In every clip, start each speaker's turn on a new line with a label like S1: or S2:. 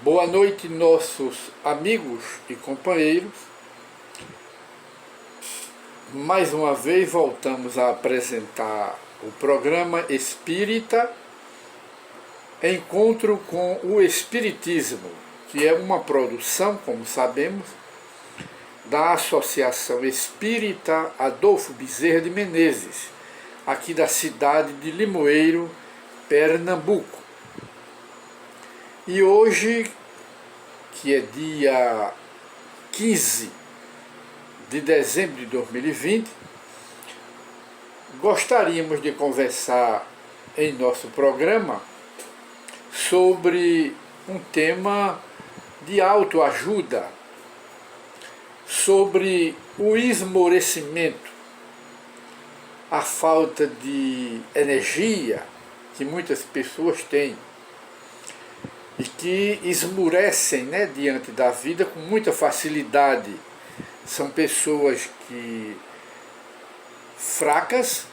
S1: Boa noite, nossos amigos e companheiros. Mais uma vez voltamos a apresentar o programa Espírita Encontro com o Espiritismo, que é uma produção, como sabemos, da Associação Espírita Adolfo Bezerra de Menezes, aqui da cidade de Limoeiro, Pernambuco. E hoje, que é dia 15 de dezembro de 2020, gostaríamos de conversar em nosso programa sobre um tema de autoajuda, sobre o esmorecimento, a falta de energia que muitas pessoas têm e que esmurecem, diante da vida com muita facilidade. São pessoas fracas,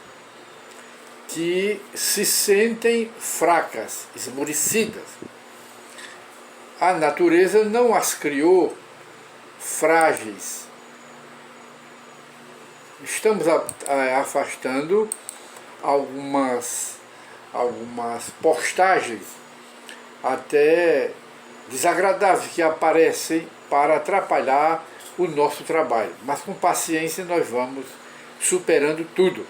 S1: que se sentem fracas, esmorecidas. A natureza não as criou frágeis. Estamos afastando algumas postagens até desagradáveis que aparecem para atrapalhar o nosso trabalho. Mas com paciência nós vamos superando tudo.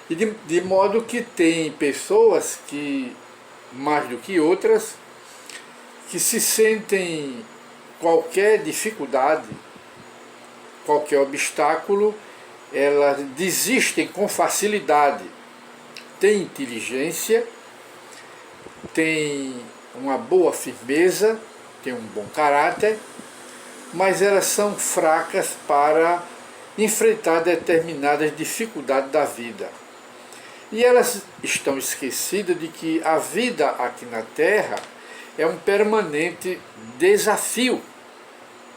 S1: E de modo que tem pessoas que, mais do que outras, que se sentem qualquer dificuldade, qualquer obstáculo, elas desistem com facilidade. Tem inteligência, tem uma boa firmeza, tem um bom caráter, mas elas são fracas para enfrentar determinadas dificuldades da vida. E elas estão esquecidas de que a vida aqui na Terra é um permanente desafio.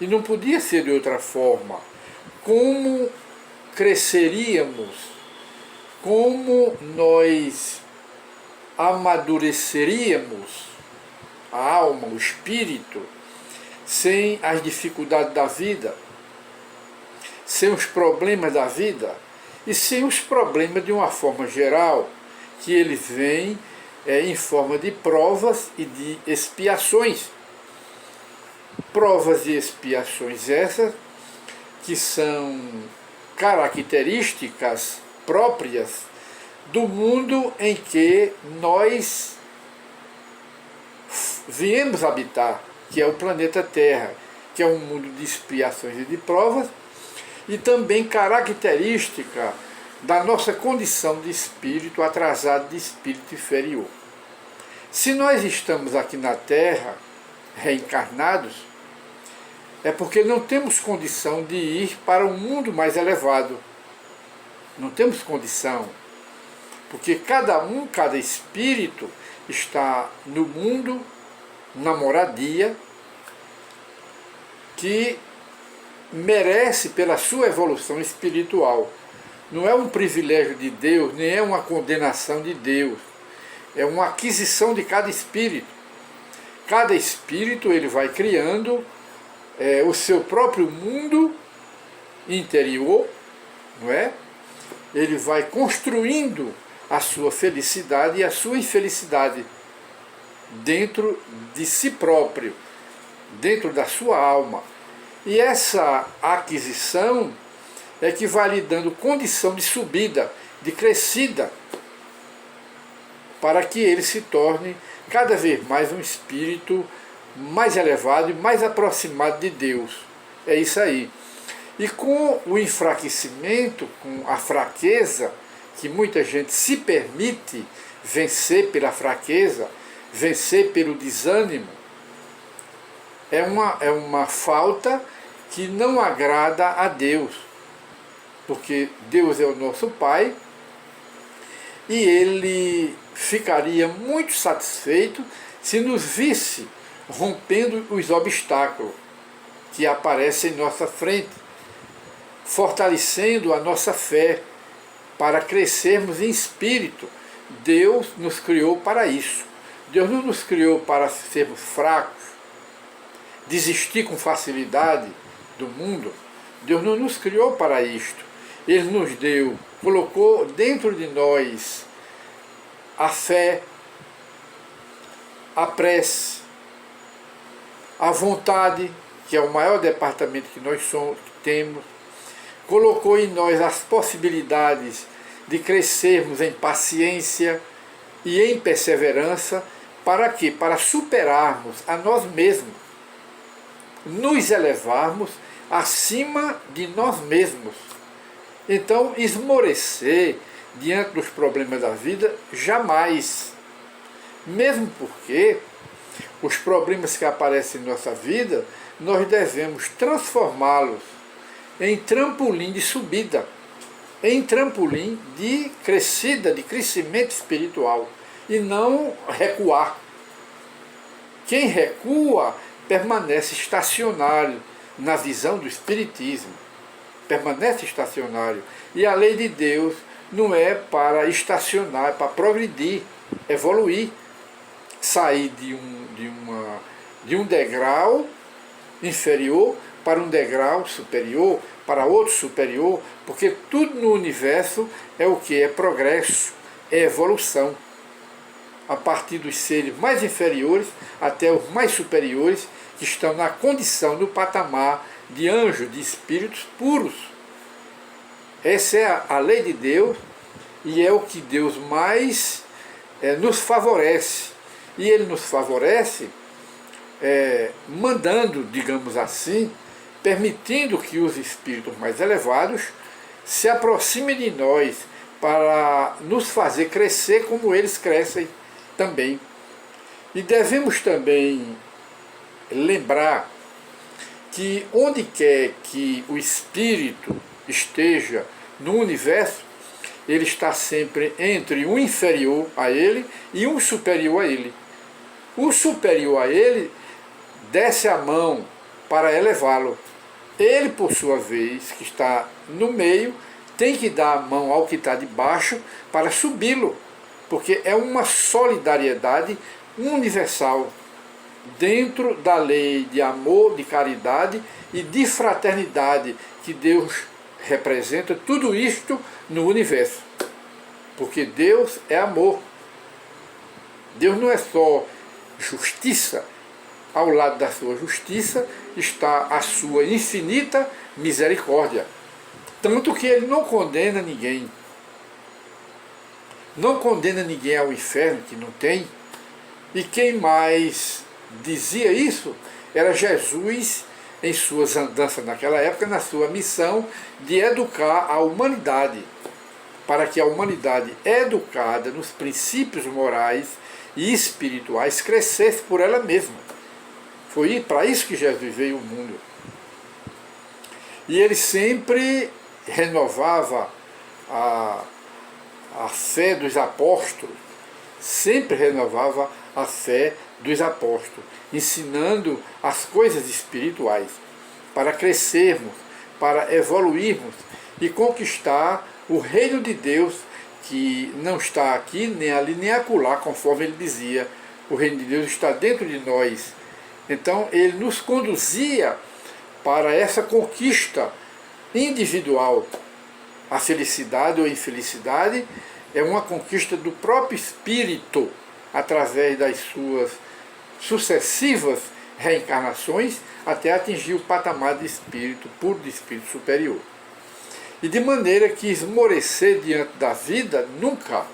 S1: E não podia ser de outra forma. Como cresceríamos, como nós amadureceríamos a alma, o espírito, sem as dificuldades da vida, sem os problemas da vida e sem os problemas de uma forma geral, que eles vêm em forma de provas e de expiações. Provas e expiações essas que são características próprias do mundo em que nós viemos habitar, que é o planeta Terra, que é um mundo de expiações e de provas, e também característica da nossa condição de espírito atrasado, de espírito inferior. Se nós estamos aqui na Terra, reencarnados, é porque não temos condição de ir para um mundo mais elevado. Não temos condição. Porque cada espírito está no mundo, na moradia, que merece pela sua evolução espiritual. Não é um privilégio de Deus, nem é uma condenação de Deus. É uma aquisição de cada espírito. Cada espírito ele vai criando o seu próprio mundo interior, não é? Ele vai construindo a sua felicidade e a sua infelicidade dentro de si próprio, dentro da sua alma. E essa aquisição é que vai lhe dando condição de subida, de crescida, para que ele se torne cada vez mais um espírito mais elevado e mais aproximado de Deus. É isso aí. E com o enfraquecimento, com a fraqueza, que muita gente se permite vencer pela fraqueza, vencer pelo desânimo, é uma falta que não agrada a Deus, porque Deus é o nosso Pai e Ele ficaria muito satisfeito se nos visse rompendo os obstáculos que aparecem em nossa frente, fortalecendo a nossa fé para crescermos em espírito. Deus nos criou para isso, Deus não nos criou para sermos fracos, desistir com facilidade do mundo. Deus não nos criou para isto. Ele nos deu, colocou dentro de nós a fé, a prece, a vontade, que é o maior departamento que nós temos, colocou em nós as possibilidades de crescermos em paciência e em perseverança. Para quê? Para superarmos a nós mesmos, nos elevarmos acima de nós mesmos. Então, esmorecer diante dos problemas da vida, jamais. Mesmo porque os problemas que aparecem em nossa vida, nós devemos transformá-los em trampolim de subida, em trampolim de crescida, de crescimento espiritual, e não recuar. Quem recua permanece estacionário na visão do Espiritismo, permanece estacionário. E a lei de Deus não é para estacionar, é para progredir, evoluir, sair de um degrau inferior para um degrau superior, para outro superior, porque tudo no universo é o que? É progresso, é evolução. A partir dos seres mais inferiores até os mais superiores, que estão na condição, no patamar de anjos, de espíritos puros. Essa é a lei de Deus e é o que Deus mais nos favorece. E Ele nos favorece mandando, digamos assim, permitindo que os espíritos mais elevados se aproximem de nós para nos fazer crescer como eles crescem também. E devemos também lembrar que onde quer que o espírito esteja no universo, ele está sempre entre um inferior a ele e um superior a ele. O superior a ele desce a mão para elevá-lo. Ele, por sua vez, que está no meio, tem que dar a mão ao que está de baixo para subi-lo, porque é uma solidariedade universal, dentro da lei de amor, de caridade e de fraternidade que Deus representa, tudo isto no universo. Porque Deus é amor. Deus não é só justiça, ao lado da sua justiça está a sua infinita misericórdia. Tanto que Ele não condena ninguém. Não condena ninguém ao inferno, que não tem. E quem mais dizia isso era Jesus, em suas andanças naquela época, na sua missão de educar a humanidade, para que a humanidade, educada nos princípios morais e espirituais, crescesse por ela mesma. Foi para isso que Jesus veio ao mundo. E ele sempre renovava a fé dos apóstolos, sempre renovava a fé dos apóstolos, ensinando as coisas espirituais, para crescermos, para evoluirmos e conquistar o reino de Deus, que não está aqui, nem ali, nem acolá, conforme ele dizia. O reino de Deus está dentro de nós. Então ele nos conduzia para essa conquista individual. A felicidade ou a infelicidade é uma conquista do próprio espírito, através das suas sucessivas reencarnações, até atingir o patamar de espírito puro, de espírito superior. E de maneira que esmorecer diante da vida nunca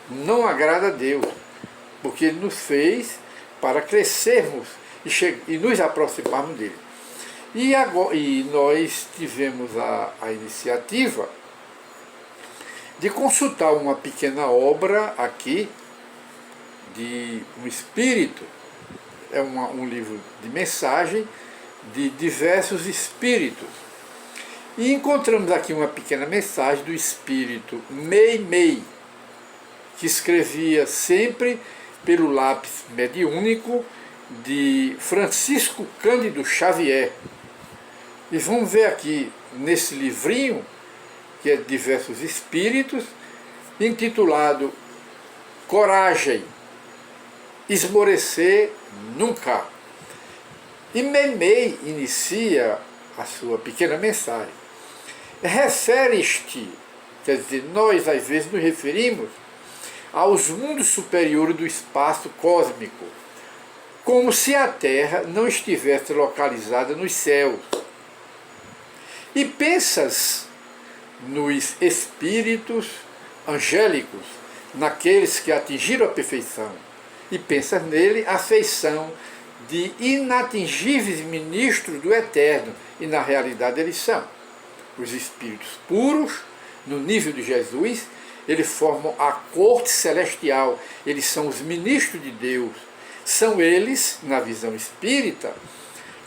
S1: não agrada a Deus, porque Ele nos fez para crescermos e nos aproximarmos dele. E nós tivemos a iniciativa de consultar uma pequena obra aqui, de um espírito, é um livro de mensagem de diversos espíritos. E encontramos aqui uma pequena mensagem do espírito Meimei, que escrevia sempre pelo lápis mediúnico de Francisco Cândido Xavier. E vamos ver aqui nesse livrinho, que é de diversos espíritos, intitulado Coragem, esmorecer nunca. E Meimei inicia a sua pequena mensagem. Refere-te, quer dizer, nós às vezes nos referimos aos mundos superiores do espaço cósmico, como se a Terra não estivesse localizada nos céus. E pensas nos espíritos angélicos, naqueles que atingiram a perfeição, e pensas nele a feição de inatingíveis ministros do Eterno, e na realidade eles são os espíritos puros, no nível de Jesus. Eles formam a corte celestial, eles são os ministros de Deus. São eles, na visão espírita,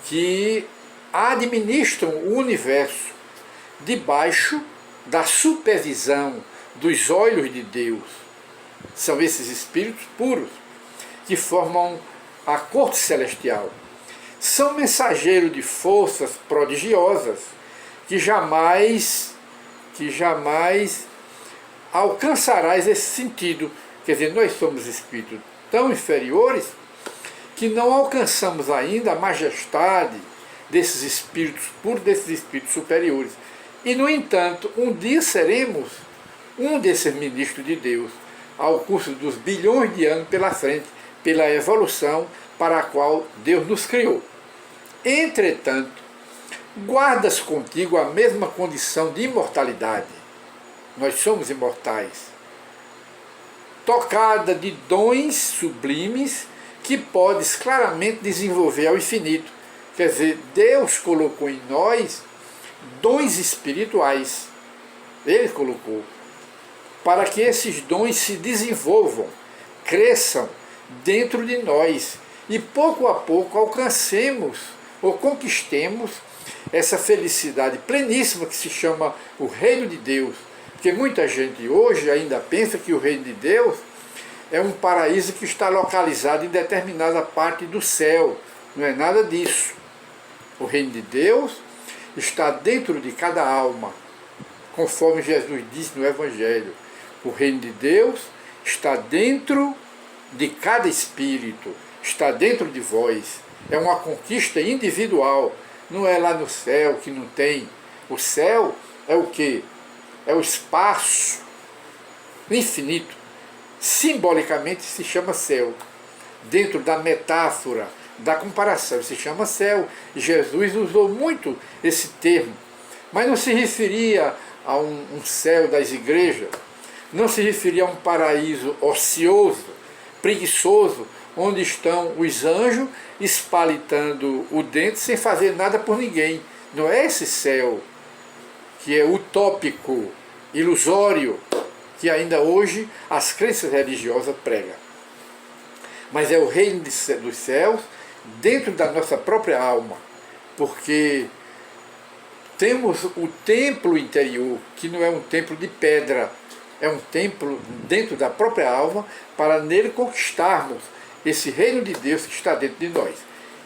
S1: que administram o universo debaixo da supervisão dos olhos de Deus. São esses espíritos puros que formam a corte celestial. São mensageiros de forças prodigiosas que jamais alcançarás esse sentido. Quer dizer, nós somos espíritos tão inferiores que não alcançamos ainda a majestade desses espíritos puros, desses espíritos superiores. E, no entanto, um dia seremos um desses ministros de Deus, ao curso dos bilhões de anos pela frente, pela evolução para a qual Deus nos criou. Entretanto, guardas contigo a mesma condição de imortalidade. Nós somos imortais, tocada de dons sublimes que podes claramente desenvolver ao infinito. Quer dizer, Deus colocou em nós dons espirituais. Ele colocou para que esses dons se desenvolvam, cresçam dentro de nós e pouco a pouco alcancemos ou conquistemos essa felicidade pleníssima que se chama o Reino de Deus. Porque muita gente hoje ainda pensa que o Reino de Deus é um paraíso que está localizado em determinada parte do céu. Não é nada disso. O Reino de Deus está dentro de cada alma, conforme Jesus disse no Evangelho. O Reino de Deus está dentro de cada espírito, está dentro de vós. É uma conquista individual. Não é lá no céu que não tem. O céu é o quê? É o espaço infinito. Simbolicamente se chama céu. Dentro da metáfora, da comparação, se chama céu. Jesus usou muito esse termo. Mas não se referia a um céu das igrejas. Não se referia a um paraíso ocioso, preguiçoso, onde estão os anjos espalitando o dente sem fazer nada por ninguém. Não é esse céu que é utópico, ilusório, que ainda hoje as crenças religiosas pregam. Mas é o reino dos céus dentro da nossa própria alma, porque temos o templo interior, que não é um templo de pedra, é um templo dentro da própria alma, para nele conquistarmos esse reino de Deus que está dentro de nós.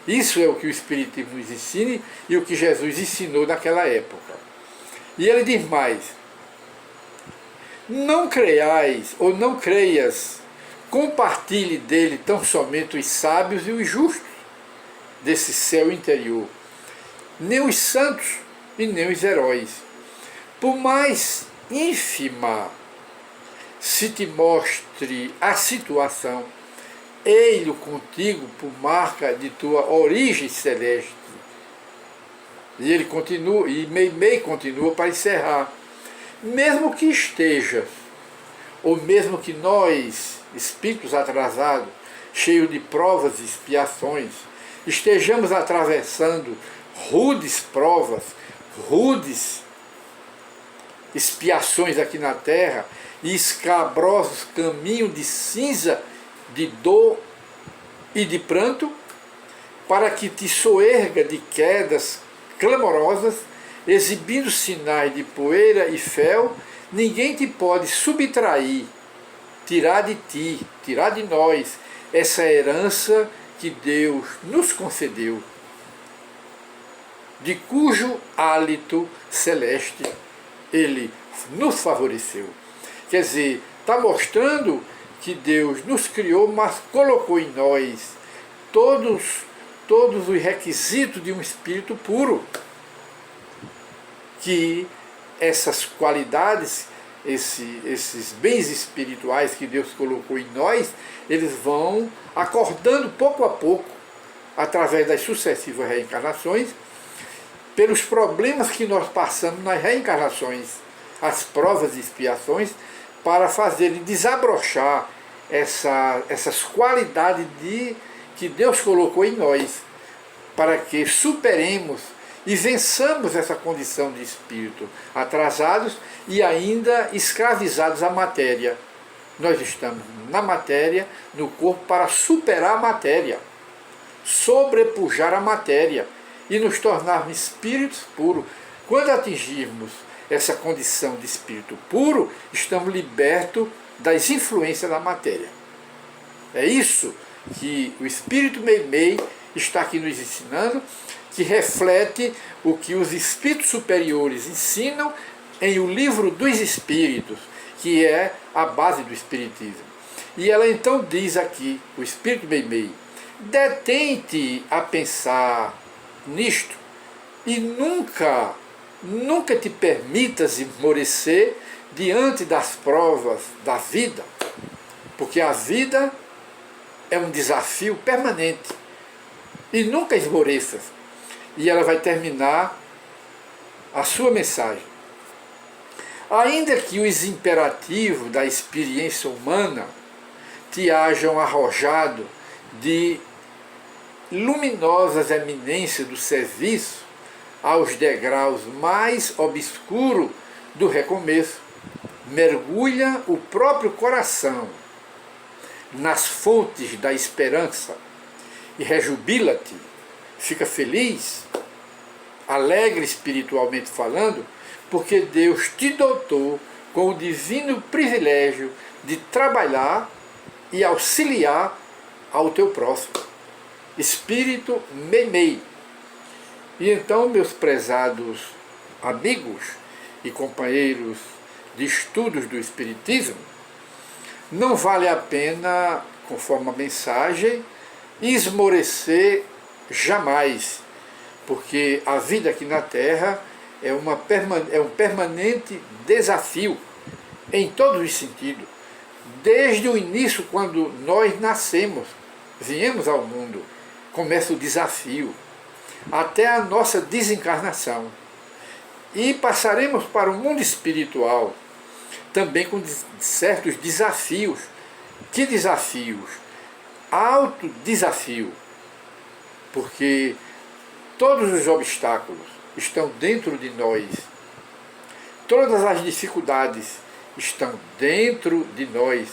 S1: Isso é o que o Espiritismo nos ensina e o que Jesus ensinou naquela época. E ele diz mais: não creiais ou não creias, compartilhe dele tão somente os sábios e os justos desse céu interior, nem os santos e nem os heróis. Por mais ínfima se te mostre a situação, ei-lo contigo por marca de tua origem celeste. E ele continua, e Meimei continua para encerrar. Mesmo que estejas, ou mesmo que nós, espíritos atrasados, cheios de provas e expiações, estejamos atravessando rudes provas, rudes expiações aqui na Terra, e escabrosos caminhos de cinza, de dor e de pranto, para que te soerga de quedas clamorosas, exibindo sinais de poeira e fel, ninguém te pode subtrair, tirar de ti, tirar de nós, essa herança que Deus nos concedeu, de cujo hálito celeste Ele nos favoreceu. Quer dizer, está mostrando que Deus nos criou, mas colocou em nós todos os requisitos de um espírito puro. Que essas qualidades, esses bens espirituais que Deus colocou em nós, eles vão acordando pouco a pouco, através das sucessivas reencarnações, pelos problemas que nós passamos nas reencarnações, as provas e expiações, para fazerem desabrochar essas qualidades que Deus colocou em nós, para que superemos e vençamos essa condição de espírito atrasados e ainda escravizados à matéria. Nós estamos na matéria, no corpo, para superar a matéria, sobrepujar a matéria e nos tornarmos espíritos puros. Quando atingirmos essa condição de espírito puro, estamos libertos das influências da matéria. É isso que o Espírito Meimei está aqui nos ensinando, que reflete o que os espíritos superiores ensinam em O Livro dos Espíritos, que é a base do Espiritismo. E ela então diz aqui, o Espírito Meimei: detente a pensar nisto e nunca te permitas esmorecer diante das provas da vida, porque a vida é um desafio permanente, e nunca esmoreças. E ela vai terminar a sua mensagem. Ainda que os imperativos da experiência humana te hajam arrojado de luminosas eminências do serviço aos degraus mais obscuros do recomeço, mergulha o próprio coração nas fontes da esperança e rejubila-te, fica feliz, alegre espiritualmente falando, porque Deus te dotou com o divino privilégio de trabalhar e auxiliar ao teu próximo. Espírito Meimei. E então, meus prezados amigos e companheiros de estudos do Espiritismo, não vale a pena, conforme a mensagem, esmorecer jamais, porque a vida aqui na Terra é um permanente desafio em todos os sentidos. Desde o início, quando nós nascemos, viemos ao mundo, começa o desafio, até a nossa desencarnação. E passaremos para o mundo espiritual, também com certos desafios. Que desafios? Alto desafio, porque todos os obstáculos estão dentro de nós, todas as dificuldades estão dentro de nós,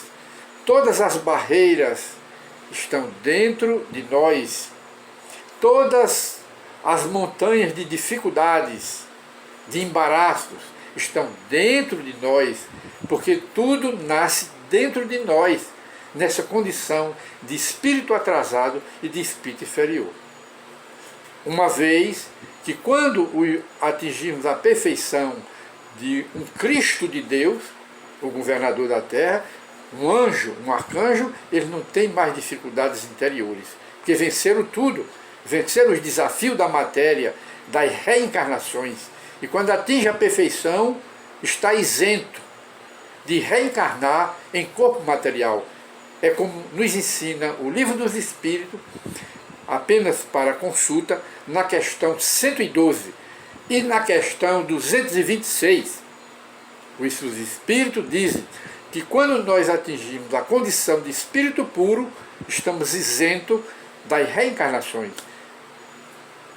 S1: todas as barreiras estão dentro de nós, todas as montanhas de dificuldades, de embaraços, estão dentro de nós, porque tudo nasce dentro de nós, nessa condição de espírito atrasado e de espírito inferior. Uma vez que quando atingirmos a perfeição de um Cristo de Deus, o governador da terra, um anjo, um arcanjo, eles não têm mais dificuldades interiores, porque venceram tudo, venceram os desafios da matéria, das reencarnações, e quando atinge a perfeição, está isento de reencarnar em corpo material. É como nos ensina o Livro dos Espíritos, apenas para consulta, na questão 112 e na questão 226. Os Espíritos dizem que quando nós atingimos a condição de espírito puro, estamos isentos das reencarnações,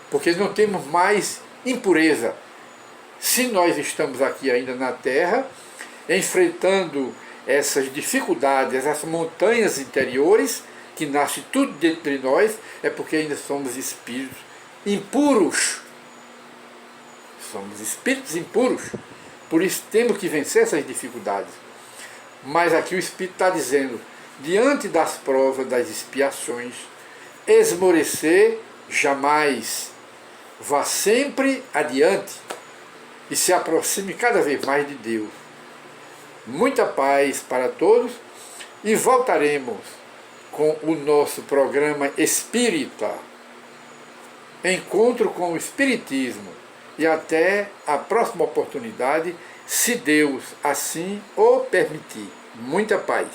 S1: porque não temos mais impureza. Se nós estamos aqui ainda na Terra, enfrentando essas dificuldades, essas montanhas interiores, que nasce tudo dentro de nós, é porque ainda somos espíritos impuros. Somos espíritos impuros. Por isso temos que vencer essas dificuldades. Mas aqui o Espírito está dizendo, diante das provas, das expiações, esmorecer jamais. Vá sempre adiante e se aproxime cada vez mais de Deus. Muita paz para todos e voltaremos com o nosso programa Espírita, Encontro com o Espiritismo. E até a próxima oportunidade, se Deus assim o permitir. Muita paz.